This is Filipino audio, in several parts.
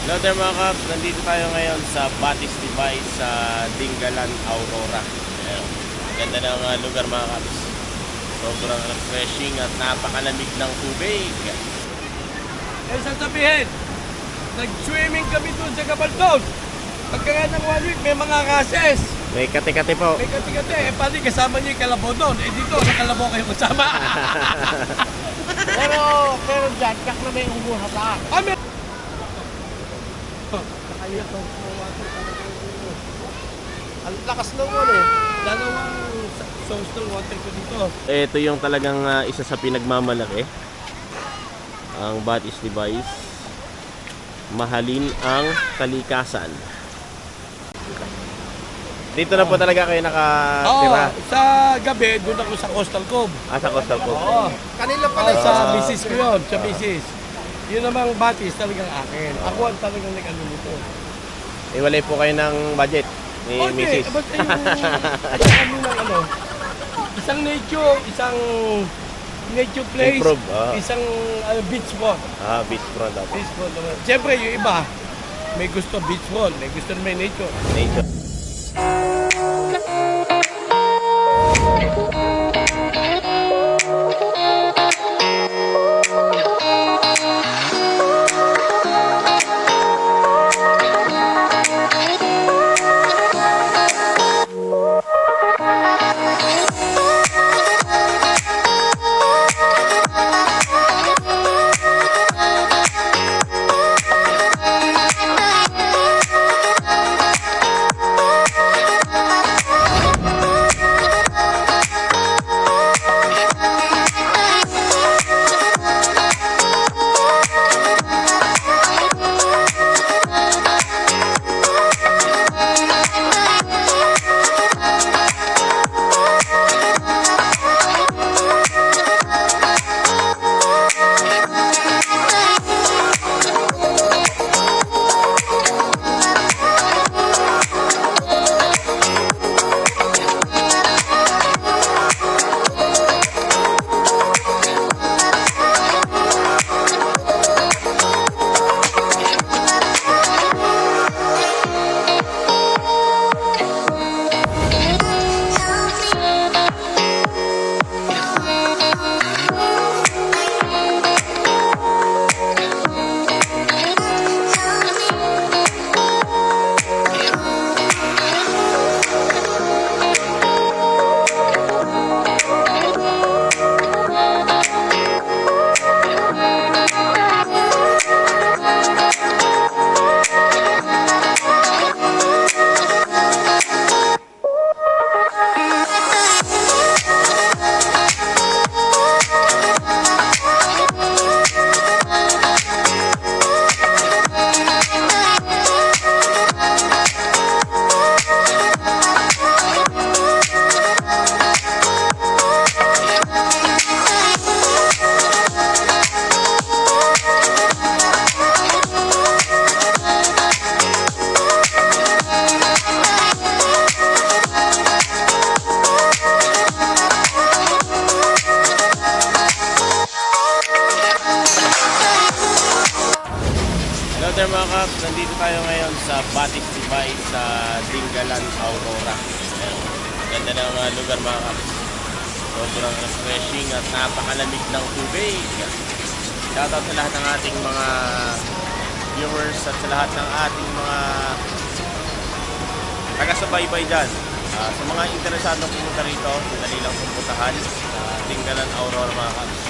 Hello there mga Kaps, nandito tayo ngayon sa Batis Tibay sa Dingalan, Aurora. Ayan. Ganda ng lugar mga Kaps. Sobrang refreshing at napakalamig ng tubig. Eh, sasabihin, nag-swimming kami doon sa Gabaldon. Pagka ng 1 week, may mga kases. May kati-kati po. May kati-kati. Eh, pati kasama niyo yung kalabaw doon. Eh, dito, sa kalabaw kayo kasama. pero dyan, kak na may umuhata. Amen! Ang lakas ng wala eh. Dalawang source ng water ko dito. Ito yung talagang isa sa pinagmamalaki. Ang Batis Tibay. Mahalin ang kalikasan. Dito na po talaga kayo nakatira. Sa gabi, doon ako sa Coastal Cove. Sa Coastal Cove. Oo. Kanila pala Sa misis ko yun, sa misis. Yun namang Batis talagang akin. Ako ang talagang nag-ano nito. Iwalay po kayo ng budget ni Mrs. Basta yung kami ng ano, isang nature place, Improve, isang beachfront. Beachfront dapat. Beachfront naman. Siyempre yung iba, may gusto beachfront, may gusto may nature. Nature. Hello there mga Kaps, nandito tayo ngayon sa Batis Tibay sa Dingalan, Aurora. Ayan. Ganda ng lugar mga Kaps. Sobrang refreshing at napakalamig ng tubig. Shoutout sa lahat ng ating mga viewers at sa lahat ng ating mga taga-subaybay dyan. Sa mga interesadong pumunta rito, madali lang pumuntahan sa Dingalan, Aurora mga Kaps.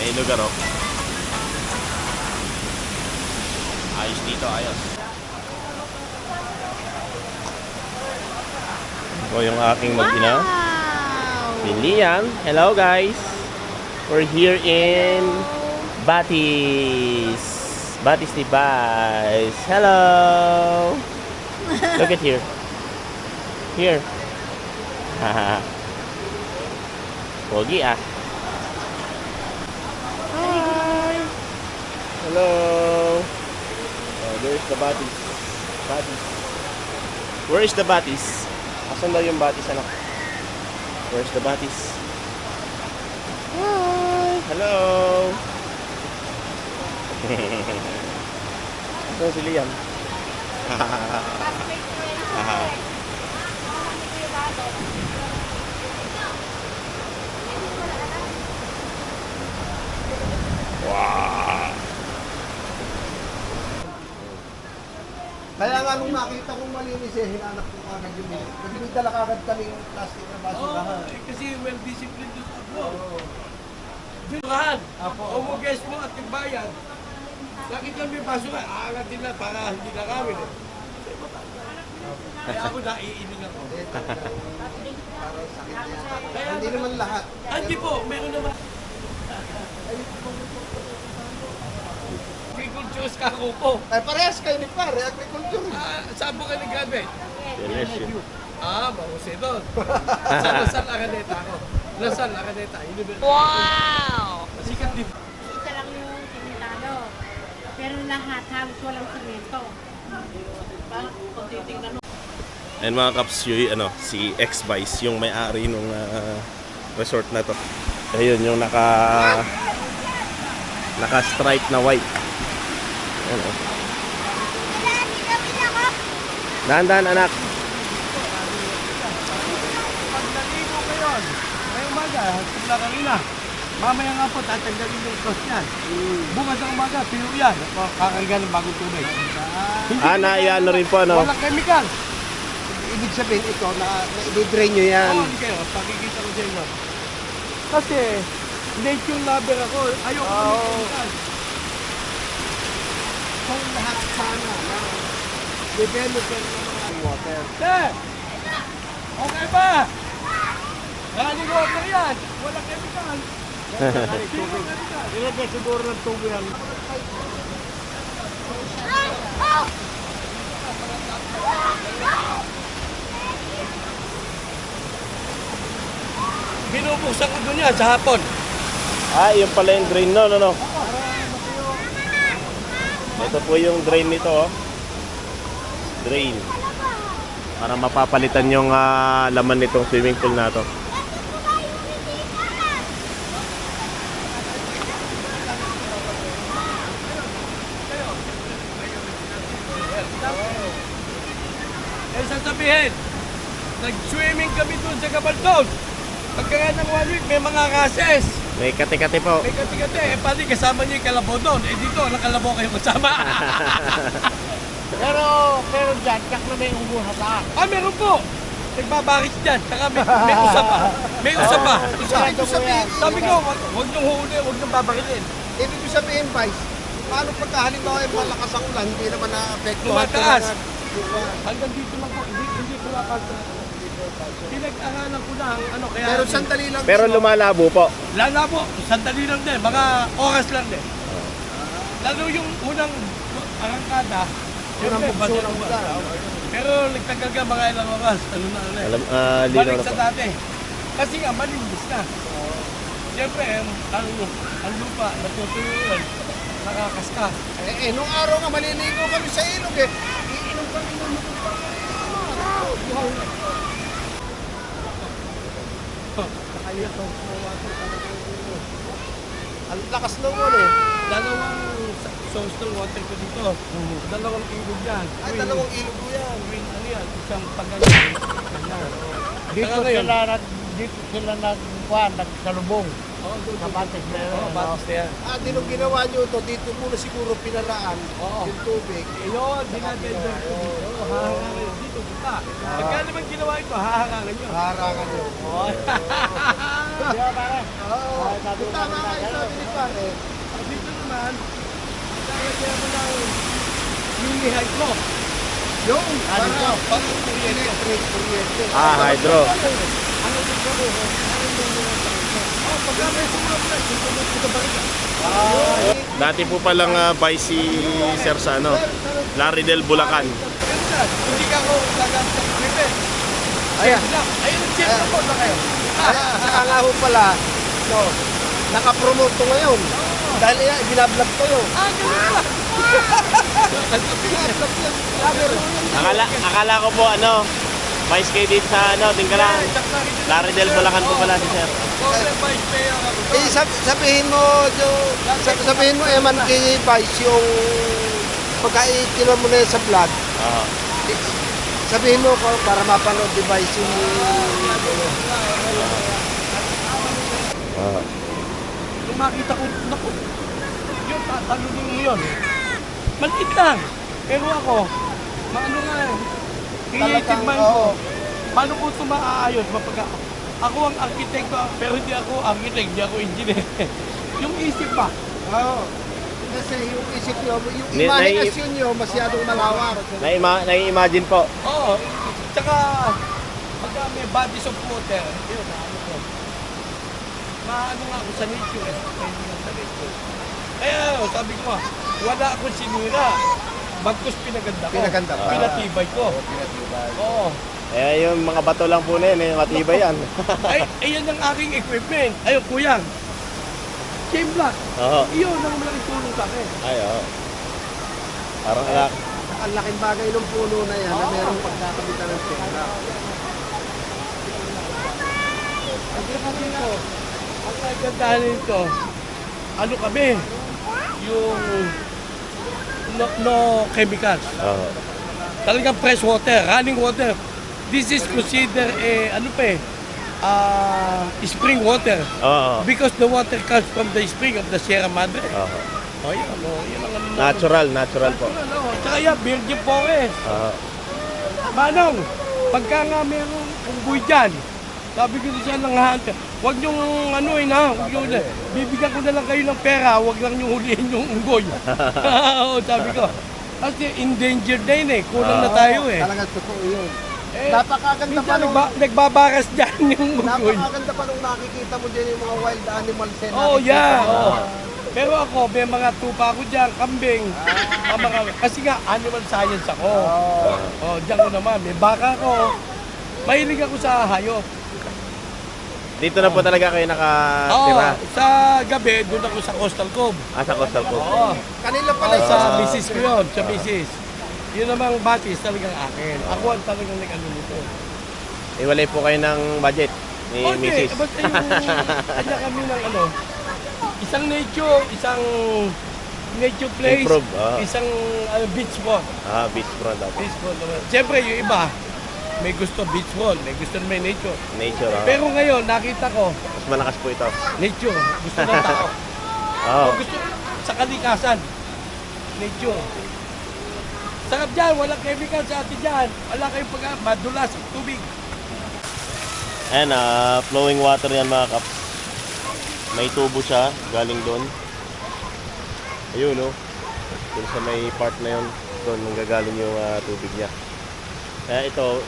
May lugar oh. Ayos dito, ayos. Ito yung aking mag-ina. Si Liam. Hello guys. We're here in Batis. Batis Tibay. Hello. Look at here. Here. Haha. Pogi ah. Hi. Hello. There's the Batis. Batis. Where is the Batis? Asan daw yung Batis, anak? Where's the Batis? Hi! Hello! Ito si Liam. Wow! Kaya nga nung nakita kong malinis hinanap ko agad yung bilis. Kasi may dala kagad kami yung plastic na basurahan. Kasi well disciplined yung tatlo. Basurahan. Umugas mo at tigbayan. Lagi kami may basura. Aangatin na para hindi na kami. Kaya ako naiinig ako. Parang sakit niya. Hindi naman lahat. Hindi po, meron naman. Agriculture ka ako po. Ay, parehas kayo ni pare, agriculture. Saan po kayo nag-graduate? LSU. Mahusay doon. Sa Lasal Araneta ako. Lasal Araneta, University. Wow! Sikat din. Isa lang yung simentado. Pero lahat halos walang simento. Kung titingnan mo. And mga kaps, yung, si X-Vice, yung may-ari nung resort na to. Ayun, yung naka-stripe na white. Ayun, oh. Dahan-dahan, anak. Pag naligo kayo, may umaga, simula kanina. Mamaya nga po, tatanggalin yung cross niyan. Bukas ang umaga, piyo yan. Kakarga ng bagong tubig. Naiano rin po, ano? Walang chemical. Ibig sabihin ito na i-drain nyo yan. Oo, hindi kayo. Pakikita ko sa inyo. Kasi, nature lover ako. Ayoko ng chemical. Kung lahat sana na developer ng mga water. Sir! Okay ba? Running water yan. Walang chemical. Ilagay siguro ng tubo yan. Binubuksan ko doon yan sa hapon. Yung pala yung drain no, no. Ito po yung drain nito, oh. Drain. Para mapapalitan yung laman nitong swimming pool na to. Sasabihin, nag-swimming kami doon sa Gabaldon. Pagkakaan ng 1 week, may mga kases. May kati-kati po. May kati-kati. Pati kasama niyo yung kalabaw doon. Dito, walang kalabaw kayong kasama. Pero dyan, kak na may umuha sa Meron po. Nagbabakit dyan. Saka may usap pa. May usap pa. Ibig sabihin, Sabi ko, huwag niyong huli, huwag niyong babakitin. ibig sabihin, Vice, paano pagka halimbawa yung malakas ang ulan, hindi naman na-apekto. Tumataas. Hanggang dito lang po. Hindi kumapagod. Pinag-aralan ko lang, kaya... Pero sandali lang. Pero lumalabo po. Lalo po, sandali lang din, mga oras lang din. Lalo yung unang arangkada, Unang bugso ng ulan. pero nagtagal ka mga ilang oras, Lino balik na sa po. dati. Kasi nga, malinis na. Siyempre, ang lupa, natutulungan, nakakaska. Nung araw nga, maliligo kami sa ilog eh. Iinom kami ng ang lakas ng ulan eh. Dalawang source ng water ko dito. Dalawang ilog yan. Ay, dalawang ilog ko yan. Ano yan? Isang pagganyan. Dito sila nagsalubong Doon. sa batis na yun. Oo, batis na yan. Di nung ginawa nyo ito, dito muna siguro pinaraan yung tubig. Yun, dinadender ko dito. Hahangalan dito, kita. Pagka naman ginawa ito, hahangalan nyo. Harangan nyo. Di ba pare? Oo. Tama nga yung sabi ni pare. Dito naman, kaya mo ng mini hydro. Yung, Hydro. para electric kuryente. Hydro. Ano dito ko? Pagka may sumulong na, dito mo ito ba rin? Dati po palang by si Sir sa Laridel, Bulacan. Ganda, hindi ka ako gagamit sa kripe. Ayan. Ayun, check na po na kayo. Saka nga ho pala, no, nakapromote ko ngayon. Dahil binablog ko yun. Binablog yun. Akala ko po vice kayo dito sa Tinggalan. Laridel, Bulacan po pala si Sir. Sabihin mo, sabihin mo, Eman kay Vice, yung pagka ikinuha mo na yan sa vlog, Oo. sabihin mo ko para mapanood device yung Oo. Nung makita ko, naku, yun, tatanungin mo yun. Maliit lang. Pero ako, maano nga eh, creative mind ko. Paano ko ito maaayos? Ako ang arkitekto, pero hindi ako architect, hindi ako engineer. Yung isip ba? Oo. Kasi yung isip nyo, yung Ni- imagination nyo masyadong malawak. Nai-imagine po. Oo. Tsaka, pagka may bodies of water, yun, ano ko. Maano nga ako sa nature eh. Pwede nga sa nature. Kaya, sabi ko nga, wala akong sinira. Bagkus pinaganda ko. Pinaganda pa. Pinatibay ko. Oo. Eh, yung mga bato lang po na yun, eh, matibay yan. Ay, ayan ang aking equipment. Ayun, kuyang. Chain block. Oo. Iyon ang malaking tulong sa akin. Ay, oo. Parang alak. Ang laking bagay ng puno na yan na Oo. merong pagkakabitan ng pera. Ang kasi ko, ang kagandahan nito, ano kami, yung no chemicals. Oo. Talagang fresh water, running water. This is considered spring water Oo. because the water comes from the spring of the Sierra Madre. Oo. Oh, yan, yan ang ano. Natural po. Ano, tsaka yan, virgin forest. Oo. Manong, pagka nga merong unggoy dyan, sabi ko siya ng hunter, huwag niyong huwag niyong, bibigyan ko na lang kayo ng pera, huwag lang niyong hulihin yung unggoy. Oo, sabi ko. Kasi endangered na yun eh, kulang na tayo eh. Talagang totoo yun. Eh, Napakaganda pa minsan nung, nagbabaras dyan yung unggoy. napakaganda pa nung nakikita mo din yung mga wild animals. Oh, yeah. Oh. Pero ako, may mga tupa ako dyan, kambing. Kasi nga, animal science ako. Oh, dyan ko naman, may baka ko. Mahilig ako sa hayop. Dito na po talaga kayo Oo, nakatira. sa gabi, doon ako sa Coastal Cove. Sa Coastal po. Oo, Kanila pala sa Ah. misis ko yun, sa misis. Yun namang batis talagang akin. Ako ang talagang nag-ano nito. Iwalay po kayo ng budget ni Okay, Mrs. basta yung kanya kami ng isang nature place, Improve, isang beach spot. Beachfront ako. Beach spot naman. Siyempre, yung iba, may gusto beach ball, may gusto may nature. Nature. Pero ngayon, nakita ko, Mas malakas po ito. nature, gusto ng tao. Oo. Gusto sa kalikasan, nature. Sarap dyan, walang chemical sa atin dyan. Wala kayong madulas ang tubig. Ayan, flowing water yan mga kaps. May tubo siya, galing doon. Ayun, no? Doon sa may part na yun, doon nanggagaling yung tubig niya. Kaya ito,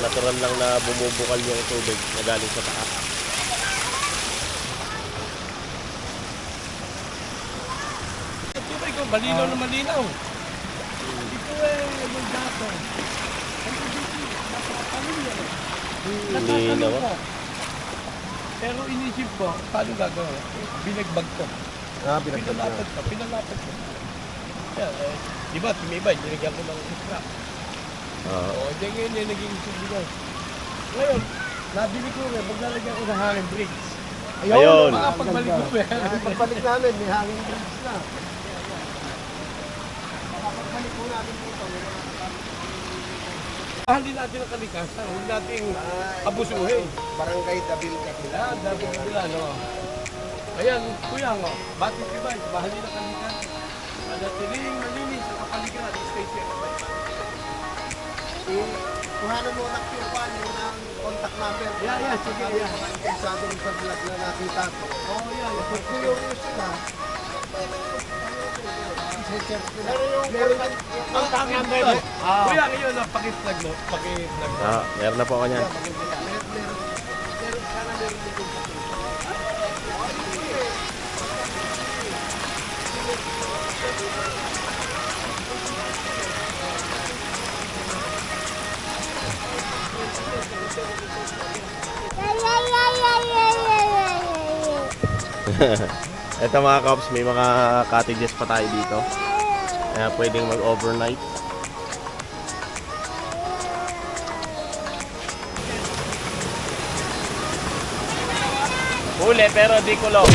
natural lang na bumubukal yung tubig na galing sa taas. Ang tubig ko, malinaw na malinaw. Ito yung dato. Linaw, ko. Pero inisip ko, paano gagawin? Binagbag ko. Pinalapad ko. Yan, di ba, tumibay, nilagyan ko ng strap. Oo. O, diyan ngayon yung naging subigan. Ngayon, nabili ko rin, maglalagyan ko ng hangin bricks. Ayun. Mga pagbalik ko, may hangin bricks. Pagbalik namin, may hangin drinks na. Pagbalik po namin dito. Mahalin natin ang kalikasan, huwag nating abusuhin. Barangay Dabil Kabila. Dami nila, no? Ayan, kuya, no? Batik device, mahalin ang kalikasan. Manatiling malinis ang kapaligiran, stay safe. Kuhanan mo na Q1 yung ng contact number. Yeah, sige, yeah. Interesado rin sa vlog na nakita ko. Oh, yan. Kung curious sila, i-search nila. Meron din Ang tanging number. Kuya, ngayon, paki-flag mo. Paki-flag mo. Meron na po ako niyan. meron sana meron din sa Ito mga kaps, may mga cottages pa tayo dito. Kaya pwedeng mag-overnight. Huli pero di kulong.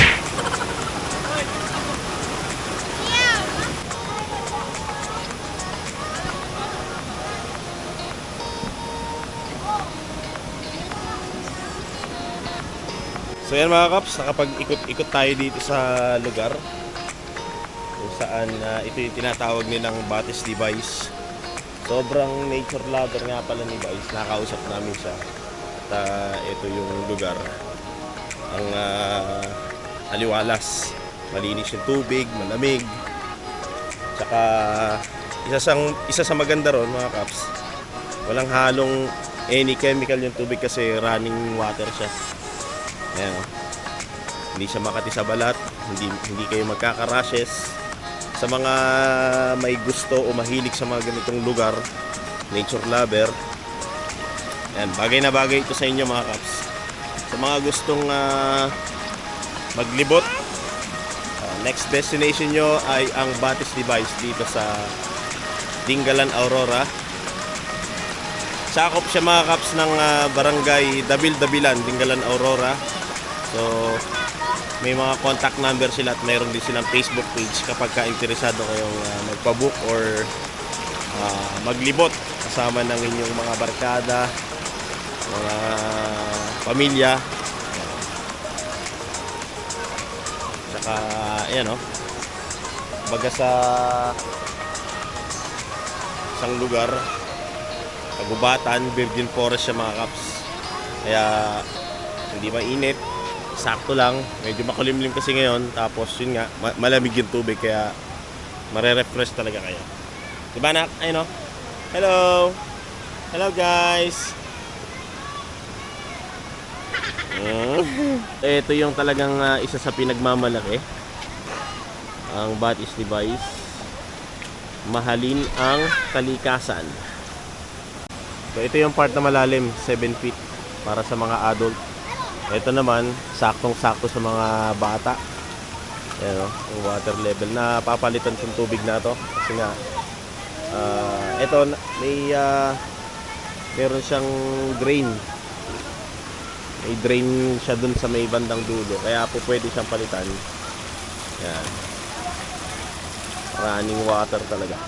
So yan mga kaps, nakapag-ikot-ikot tayo dito sa lugar kung saan ito yung tinatawag nilang Batis ni Vice. Sobrang nature lover nga pala ni Vice. Nakausap namin siya. At ito yung lugar. Ang aliwalas. Malinis yung tubig, malamig. Tsaka isa sa maganda ron mga kaps, walang halong any chemical yung tubig kasi running water siya. Ayan, oh. Hindi siya makati sa balat, hindi kayo magkaka-rashes. Sa mga may gusto o mahilig sa mga ganitong lugar, nature lover, ayan, bagay na bagay ito sa inyo mga kaps. Sa mga gustong maglibot, next destination nyo ay ang Batis ni Vice dito sa Dingalan, Aurora. Sakop siya mga kaps ng barangay Dabil-Dabilan, Dingalan, Aurora. So may mga contact number sila at mayroon din silang Facebook page kapag ka-interesado kayong magpabook or maglibot kasama ng inyong mga barkada, mga pamilya. Saka ayan, oh, baga sa isang lugar, kagubatan, Virgin Forest siya mga kaps. Kaya hindi mainit, sakto lang, medyo makulimlim kasi ngayon. Tapos yun nga, malamig yung tubig kaya mare-refresh talaga kayo. Diba anak? Ayun, oh. Hello! Hello guys! Ito yung talagang isa sa pinagmamalaki, ang Batis ni Vice. Mahalin ang kalikasan. So ito yung part na malalim, 7 feet para sa mga adult. Ito naman saktong-sakto sa mga bata. Ayan, oh, yung water level na papalitan yung tubig na to kasi nga ito meron siyang drain. May drain siya dun sa may bandang dulo kaya po pwede siyang palitan. Yan, running water talaga.